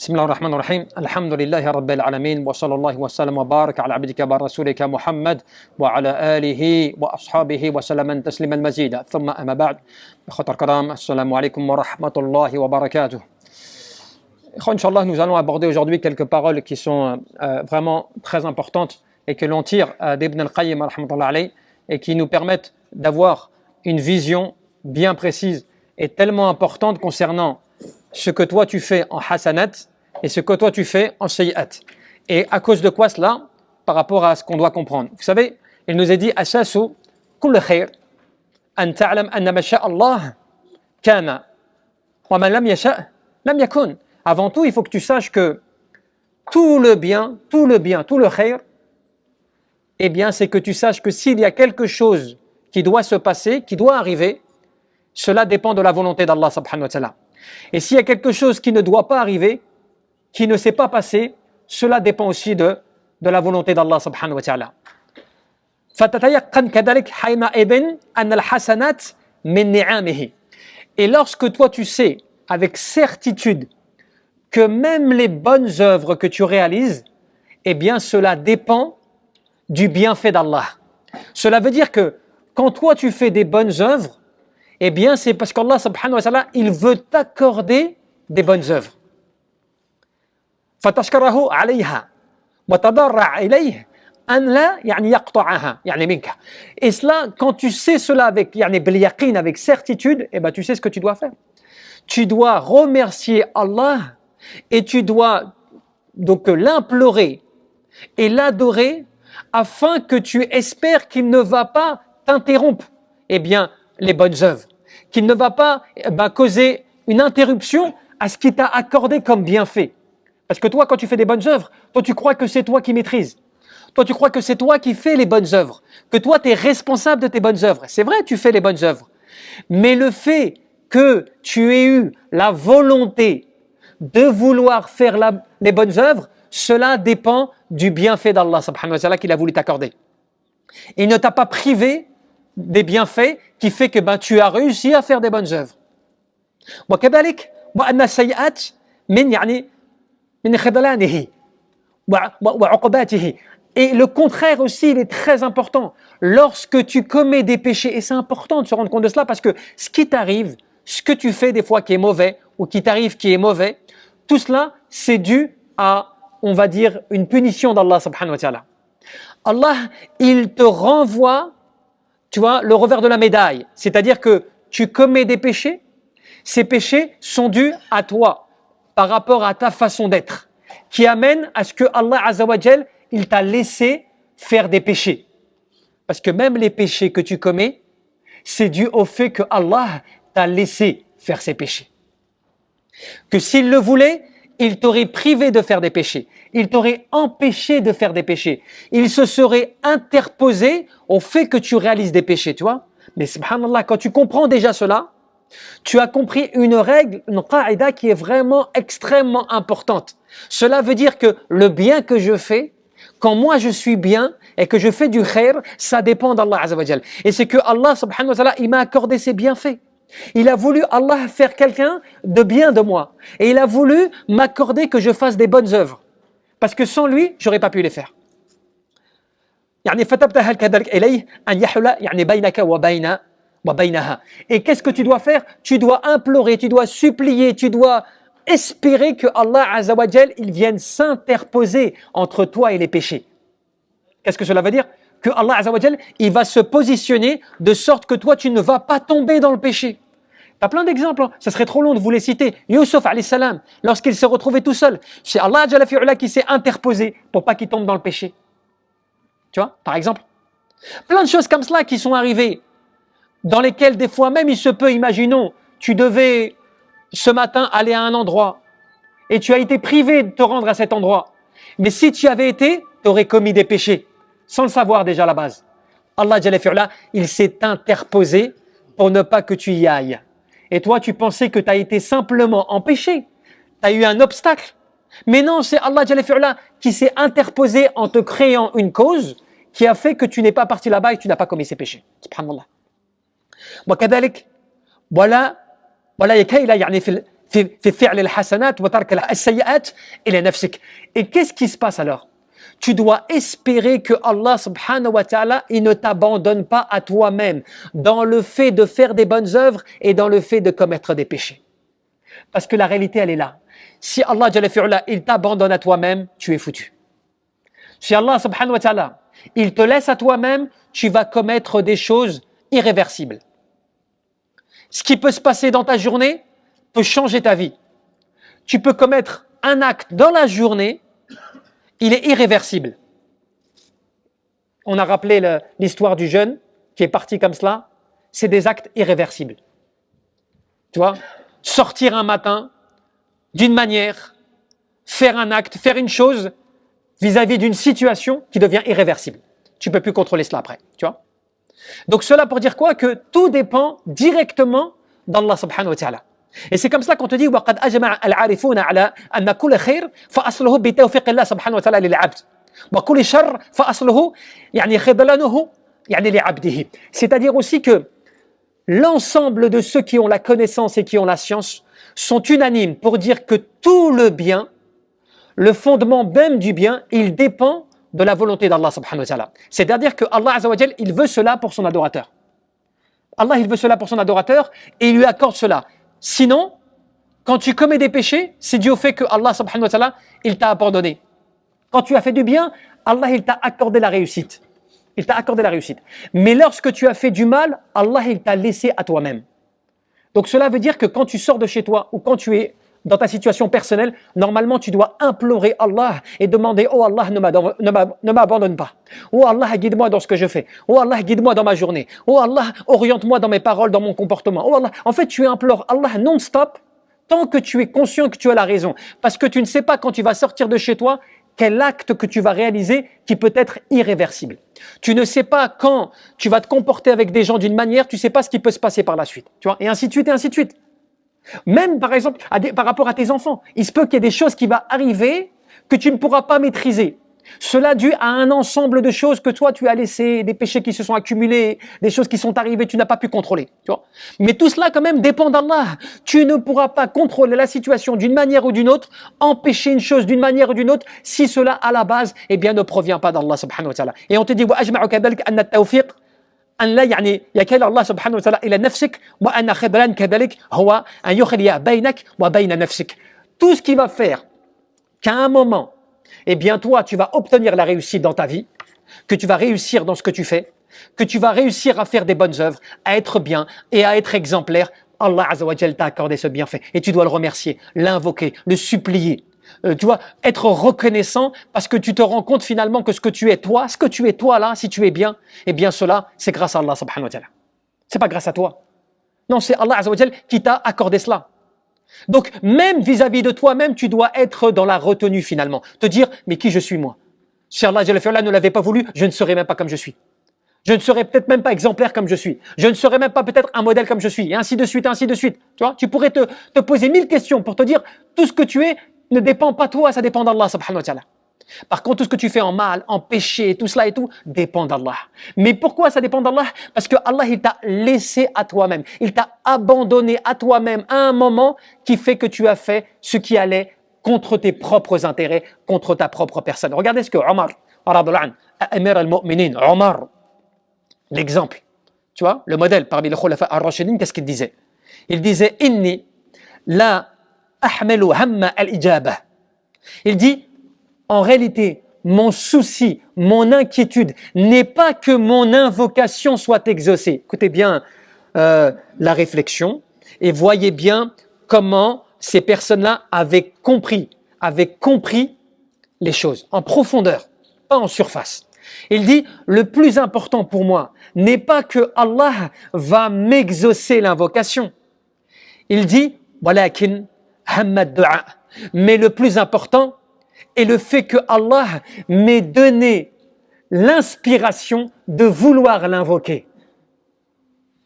بسم الله الرحمن الرحيم الحمد لله رب العالمين وصلى الله وسلم وبارك على عبدك ورسولك محمد وعلى آله وأصحابه وسلم تسليما مزيدا ثم أما بعد إخوة الكرام السلام عليكم ورحمة الله وبركاته. Inch'Allah, nous allons aborder aujourd'hui quelques paroles qui sont vraiment très importantes et que l'on tire d'Ibn al-Qayyim et qui nous permettent d'avoir une vision bien précise et tellement importante concernant ce que toi tu fais en hasanat et ce que toi tu fais en sayyat. Et à cause de quoi cela? Par rapport à ce qu'on doit comprendre. Vous savez, il nous est dit Asasu kull khair an ta'lam anna ma sha'a Allah kana wa ma lam yasha' lam yakun. Avant tout, il faut que tu saches que tout le bien, tout le khair, eh bien, c'est que tu saches que s'il y a quelque chose qui doit se passer, qui doit arriver, cela dépend de la volonté d'Allah subhanahu wa ta'ala. Et s'il y a quelque chose qui ne doit pas arriver, qui ne s'est pas passé, cela dépend aussi de la volonté d'Allah subhanahu wa ta'ala. فَتَتَيَقَّنْ كَذَلِكَ حَيْنَئِذٍ أَنَّ الْحَسَنَاتِ مِنْ نِعَمِهِ. Et lorsque toi tu sais avec certitude que même les bonnes œuvres que tu réalises, eh bien cela dépend du bienfait d'Allah. Cela veut dire que quand toi tu fais des bonnes œuvres, eh bien c'est parce qu'Allah subhanahu wa ta'ala, il veut t'accorder des bonnes œuvres. فَتَشْكَرَهُ عَلَيْهَا وَتَضَرَّعْ إِلَيْهِ أَنْ لَا يَقْطَعَهَا يعني منك. Et cela, quand tu sais cela avec باليقين, avec certitude, eh bien tu sais ce que tu dois faire. Tu dois remercier Allah et tu dois donc l'implorer et l'adorer afin que tu espères qu'il ne va pas t'interrompre eh bien, les bonnes œuvres, qu'il ne va pas causer une interruption à ce qu'il t'a accordé comme bienfait. Parce que toi, quand tu fais des bonnes œuvres, toi tu crois que c'est toi qui maîtrises. Toi tu crois que c'est toi qui fais les bonnes œuvres, que toi tu es responsable de tes bonnes œuvres. C'est vrai, tu fais les bonnes œuvres. Mais le fait que tu aies eu la volonté de vouloir faire les bonnes œuvres, cela dépend du bienfait d'Allah subhanahu wa ta'ala qu'il a voulu t'accorder. Il ne t'a pas privé des bienfaits qui fait que tu as réussi à faire des bonnes œuvres. وكذلك وأن السيئات من خذلانه وعقوباته. Et le contraire aussi, il est très important. Lorsque tu commets des péchés, et c'est important de se rendre compte de cela parce que ce qui t'arrive, ce que tu fais des fois qui est mauvais ou qui t'arrive qui est mauvais, tout cela, c'est dû à, on va dire, une punition d'Allah subhanahu wa ta'ala. Allah, il te renvoie, tu vois, le revers de la médaille. C'est-à-dire que tu commets des péchés, ces péchés sont dus à toi, par rapport à ta façon d'être, qui amène à ce que Allah Azza wa Jal, il t'a laissé faire des péchés. Parce que même les péchés que tu commets, c'est dû au fait que Allah t'a laissé faire ces péchés. Que s'il le voulait, il t'aurait privé de faire des péchés. Il t'aurait empêché de faire des péchés. Il se serait interposé au fait que tu réalises des péchés, tu vois. Mais subhanallah, quand tu comprends déjà cela, tu as compris une règle, une qaïda qui est vraiment extrêmement importante. Cela veut dire que le bien que je fais, quand moi je suis bien et que je fais du khair, ça dépend d'Allah Azza wa Jal. Et c'est que Allah subhanahu wa ta'ala, il m'a accordé ses bienfaits. Il a voulu, Allah, faire quelqu'un de bien de moi. Et il a voulu m'accorder que je fasse des bonnes œuvres. Parce que sans lui, j'aurais pas pu les faire. فَتَبْتَهَلْ كَذَلْكَ إِلَيْهِ أَنْ يَحُلَ بَيْنَكَ وَبَيْنَهَا. Et qu'est-ce que tu dois faire? Tu dois implorer, tu dois supplier, tu dois espérer que Allah Azza wa Jal, il vienne s'interposer entre toi et les péchés. Qu'est-ce que cela veut dire? Que Allah Azza wa Jal, il va se positionner de sorte que toi, tu ne vas pas tomber dans le péché. Tu as plein d'exemples, ça serait trop long de vous les citer. Yusuf alayhi salam, lorsqu'il s'est retrouvé tout seul, c'est Allah Jalla fi'ula qui s'est interposé pour pas qu'il tombe dans le péché. Tu vois, par exemple. Plein de choses comme cela qui sont arrivées, dans lesquelles des fois même il se peut, imaginons, tu devais ce matin aller à un endroit et tu as été privé de te rendre à cet endroit. Mais si tu y avais été, tu aurais commis des péchés, sans le savoir déjà à la base. Allah Jalla fi'ula, il s'est interposé pour ne pas que tu y ailles. Et toi, tu pensais que tu as été simplement empêché. Tu as eu un obstacle. Mais non, c'est Allah Jalla fi'ula qui s'est interposé en te créant une cause qui a fait que tu n'es pas parti là-bas et que tu n'as pas commis ces péchés. Subhanallah. وكذلك ولا يكيل يعني في في فعل الحسنات وترك السيئات إلى نفسك. Et qu'est-ce qui se passe alors? Tu dois espérer que Allah subhanahu wa ta'ala, il ne t'abandonne pas à toi-même dans le fait de faire des bonnes œuvres et dans le fait de commettre des péchés. Parce que la réalité, elle est là. Si Allah jalla fi'ula, il t'abandonne à toi-même, tu es foutu. Si Allah subhanahu wa ta'ala, il te laisse à toi-même, tu vas commettre des choses irréversibles. Ce qui peut se passer dans ta journée peut changer ta vie. Tu peux commettre un acte dans la journée, il est irréversible. On a rappelé l'histoire du jeune qui est parti comme cela. C'est des actes irréversibles. Tu vois, sortir un matin d'une manière, faire un acte, faire une chose vis-à-vis d'une situation qui devient irréversible. Tu ne peux plus contrôler cela après. Tu vois. Donc cela pour dire quoi? Que tout dépend directement d'Allah subhanahu wa ta'ala. Et c'est comme ça qu'on te dit وَقَدْ أَجْمَعَ الْعَارِفُونَ عَلَىٰ أَنَّ كُلَّ خَيْرٍ فَأَصْلُهُ بِتَوْفِيقِ اللَّهِ سبحانه وتعالى للعبد وَكُلِّ شَرٍ فَأَصْلُهُ يعني خذلانه يعني لعبده. C'est-à-dire aussi que l'ensemble de ceux qui ont la connaissance et qui ont la science sont unanimes pour dire que tout le bien, le fondement même du bien, il dépend de la volonté d'Allah subhanahu wa ta'ala. C'est-à-dire que Allah azza wa jal, il veut cela pour son adorateur. Allah, il veut cela pour son adorateur et il lui accorde cela. Sinon, quand tu commets des péchés, c'est dû au fait que Allah subhanahu wa ta'ala, il t'a abandonné. Quand tu as fait du bien, Allah, il t'a accordé la réussite. Il t'a accordé la réussite. Mais lorsque tu as fait du mal, Allah, il t'a laissé à toi-même. Donc cela veut dire que quand tu sors de chez toi ou quand tu es dans ta situation personnelle, normalement tu dois implorer Allah et demander « Oh Allah, ne m'abandonne pas. Oh Allah, guide-moi dans ce que je fais. Oh Allah, guide-moi dans ma journée. Oh Allah, oriente-moi dans mes paroles, dans mon comportement. Oh Allah. » En fait, tu implores Allah non-stop tant que tu es conscient que tu as la raison. Parce que tu ne sais pas quand tu vas sortir de chez toi quel acte que tu vas réaliser qui peut être irréversible. Tu ne sais pas quand tu vas te comporter avec des gens d'une manière, tu ne sais pas ce qui peut se passer par la suite. Tu vois, et ainsi de suite, et ainsi de suite. Même par exemple, par rapport à tes enfants, il se peut qu'il y ait des choses qui vont arriver que tu ne pourras pas maîtriser. Cela dû à un ensemble de choses que toi tu as laissées, des péchés qui se sont accumulés, des choses qui sont arrivées, tu n'as pas pu contrôler. Tu vois. Mais tout cela quand même dépend d'Allah. Tu ne pourras pas contrôler la situation d'une manière ou d'une autre, empêcher une chose d'une manière ou d'une autre, si cela à la base ne provient pas d'Allah subhanahu wa ta'ala. Et on te dit وَأَجْمَعُ كَذَلِكَ أَنَّ التَّوْفِيقَ أن لا يعني يكل الله سبحانه وتعالى إلى نفسك وأن خذلان كذلك هو أن يخلي بينك وبين نفسك. Tout ce qui va faire qu'à un moment, eh bien toi, tu vas obtenir la réussite dans ta vie, que tu vas réussir dans ce que tu fais, que tu vas réussir à faire des bonnes œuvres, à être bien et à être exemplaire. Allah Azza wa Jal t'a accordé ce bienfait et tu dois le remercier, l'invoquer, le supplier. Tu vois, être reconnaissant parce que tu te rends compte finalement que ce que tu es toi là, si tu es bien, eh bien cela, c'est grâce à Allah subhanahu wa ta'ala. C'est pas grâce à toi. Non, c'est Allah Azza wa Jal qui t'a accordé cela. Donc, même vis-à-vis de toi-même, tu dois être dans la retenue finalement. Te dire, mais qui je suis moi? Si Allah Jalla fi'ala ne l'avait pas voulu, je ne serais même pas comme je suis. Je ne serais peut-être même pas exemplaire comme je suis. Je ne serais même pas peut-être un modèle comme je suis. Et ainsi de suite, ainsi de suite. Tu vois, tu pourrais te poser 1000 questions pour te dire, tout ce que tu es ne dépend pas de toi, ça dépend d'Allah subhanahu wa ta'ala. Par contre, tout ce que tu fais en mal, en péché, tout cela et tout, dépend d'Allah. Mais pourquoi ça dépend d'Allah? Parce que Allah, il t'a laissé à toi-même. Il t'a abandonné à toi-même à un moment qui fait que tu as fait ce qui allait contre tes propres intérêts, contre ta propre personne. Regardez ce que Omar, Amir al-Mu'minin, Omar, l'exemple, tu vois, le modèle parmi les khulafa ar-rashidin, qu'est-ce qu'il disait? Il disait, Inni la ahmelu hamma al-ijabah. Il dit, en réalité, mon souci, mon inquiétude n'est pas que mon invocation soit exaucée. Écoutez bien la réflexion et voyez bien comment ces personnes-là avaient compris les choses en profondeur, pas en surface. Il dit, le plus important pour moi n'est pas que Allah va m'exaucer l'invocation. Il dit, walakin hammad du'a. Mais le plus important est le fait que Allah m'ait donné l'inspiration de vouloir l'invoquer.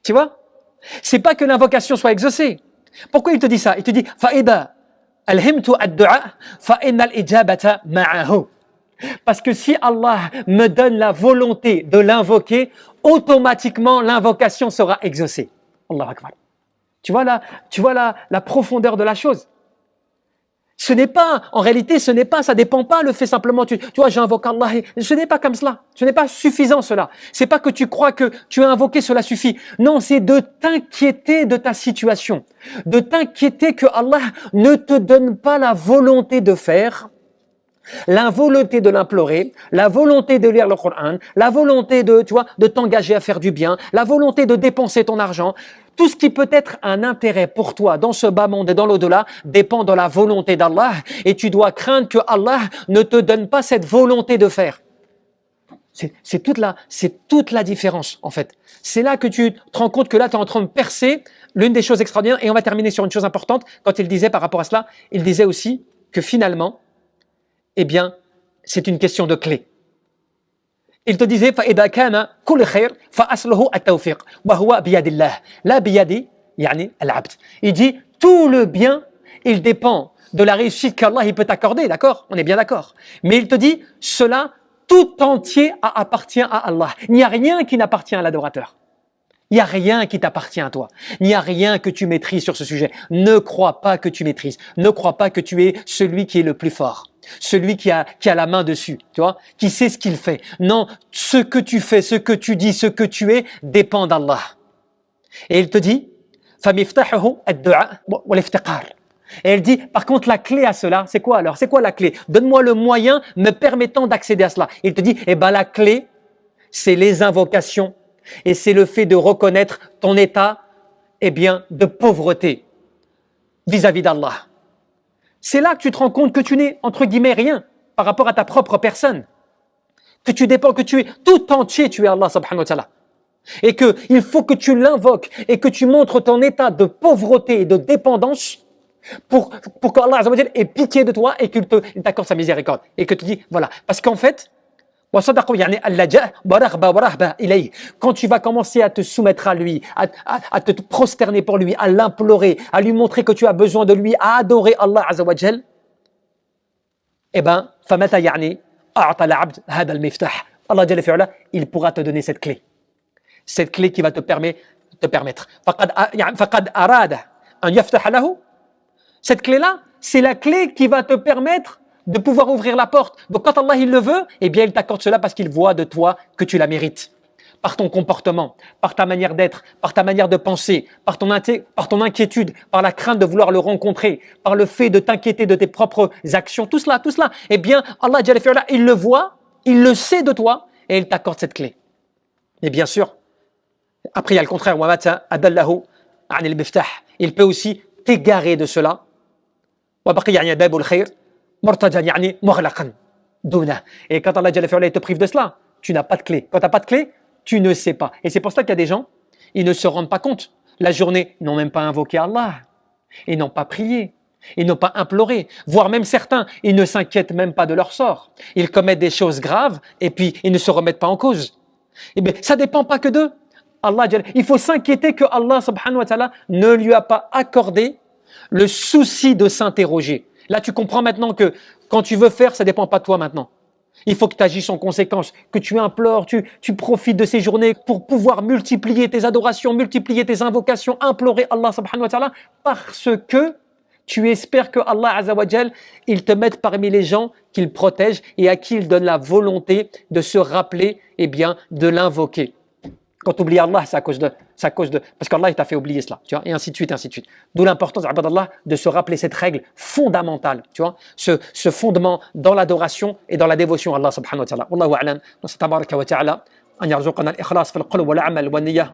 Tu vois? C'est pas que l'invocation soit exaucée. Pourquoi il te dit ça? Il te dit, fa'ida alhimtu ad-du'a fa innal ijabata ma'ahu. Parce que si Allah me donne la volonté de l'invoquer, automatiquement l'invocation sera exaucée. Allahu Akbar. Tu vois la profondeur de la chose. Ce n'est pas, en réalité, ça dépend pas le fait simplement, tu vois, j'invoque Allah, ce n'est pas comme cela. Ce n'est pas suffisant cela. C'est pas que tu crois que tu as invoqué, cela suffit. Non, c'est de t'inquiéter de ta situation. De t'inquiéter que Allah ne te donne pas la volonté de faire, la volonté de l'implorer, la volonté de lire le Coran, la volonté de t'engager à faire du bien, la volonté de dépenser ton argent. Tout ce qui peut être un intérêt pour toi dans ce bas monde et dans l'au-delà dépend de la volonté d'Allah et tu dois craindre que Allah ne te donne pas cette volonté de faire. C'est toute la différence en fait. C'est là que tu te rends compte que là tu es en train de percer l'une des choses extraordinaires et on va terminer sur une chose importante. Quand il disait par rapport à cela, il disait aussi que finalement, eh bien, c'est une question de clé. Il te disait فإذا كان كل خير فأصله التوفيق وهو بيد الله لا بيد يعني العبد. Il dit tout le bien, il dépend de la réussite qu'Allah il peut t'accorder, d'accord? On est bien d'accord. Mais il te dit cela tout entier appartient à Allah. Il n'y a rien qui n'appartient à l'adorateur. Il n'y a rien qui t'appartient à toi. Il n'y a rien que tu maîtrises sur ce sujet. Ne crois pas que tu maîtrises. Ne crois pas que tu es celui qui est le plus fort. Celui qui a la main dessus, tu vois, qui sait ce qu'il fait. Non, ce que tu fais, ce que tu dis, ce que tu es, dépend d'Allah. Et il te dit, فَمِفْتَحُهُ الدُّعَاء وَالْإِفْتِقَارِ. Et elle dit, par contre, la clé à cela, c'est quoi alors? C'est quoi la clé? Donne-moi le moyen me permettant d'accéder à cela. Il te dit, eh ben la clé, c'est les invocations et c'est le fait de reconnaître ton état, eh bien, de pauvreté vis-à-vis d'Allah. C'est là que tu te rends compte que tu n'es, entre guillemets, rien par rapport à ta propre personne. Que tu dépends, que tu es tout entier, tu es Allah subhanahu wa ta'ala. Et que il faut que tu l'invoques et que tu montres ton état de pauvreté et de dépendance pour que Allah azza wa jalla ait pitié de toi et qu'il t'accorde sa miséricorde. Et que tu dis, voilà. Parce qu'en fait, quand tu vas commencer à te soumettre à lui, à te prosterner pour lui, à l'implorer, à lui montrer que tu as besoin de lui, à adorer Allah Azza wa Jal, eh ben, Allah Jalla fi'ala, il pourra te donner cette clé. Cette clé qui va te permettre. Cette clé-là, c'est la clé qui va te permettre de pouvoir ouvrir la porte. Donc quand Allah il le veut, eh bien il t'accorde cela parce qu'il voit de toi que tu la mérites. Par ton comportement, par ta manière d'être, par ta manière de penser, par ton inquiétude, par la crainte de vouloir le rencontrer, par le fait de t'inquiéter de tes propres actions, tout cela, eh bien Allah Jalla fi'ala, il le voit, il le sait de toi et il t'accorde cette clé. Et bien sûr, après il y a le contraire, il peut aussi t'égarer de cela. Et quand Allah te prive de cela, tu n'as pas de clé. Quand tu n'as pas de clé, tu ne sais pas. Et c'est pour ça qu'il y a des gens, ils ne se rendent pas compte. La journée, ils n'ont même pas invoqué Allah. Ils n'ont pas prié. Ils n'ont pas imploré. Voire même certains, ils ne s'inquiètent même pas de leur sort. Ils commettent des choses graves et puis ils ne se remettent pas en cause. Eh bien, ça ne dépend pas que d'eux. Il faut s'inquiéter que Allah subhanahu wa ta'ala ne lui a pas accordé le souci de s'interroger. Là, tu comprends maintenant que quand tu veux faire, ça ne dépend pas de toi maintenant. Il faut que tu agisses en conséquence, que tu implores, tu profites de ces journées pour pouvoir multiplier tes adorations, multiplier tes invocations, implorer Allah subhanahu wa ta'ala, parce que tu espères que Allah azza wa jal, il te mette parmi les gens qu'il protège et à qui il donne la volonté de se rappeler, eh bien, de l'invoquer. Quand tu oublies Allah, c'est à cause de, parce qu'Allah il t'a fait oublier cela, tu vois, et ainsi de suite, ainsi de suite. D'où l'importance, d'Allah, de se rappeler cette règle fondamentale, tu vois, ce fondement dans l'adoration et dans la dévotion à Allah subhanahu wa ta'ala. Wallahu a'lam, wa tabaraka wa ta'ala, an yarzuqana al-ikhlas fil qulub wal amal wa niyya.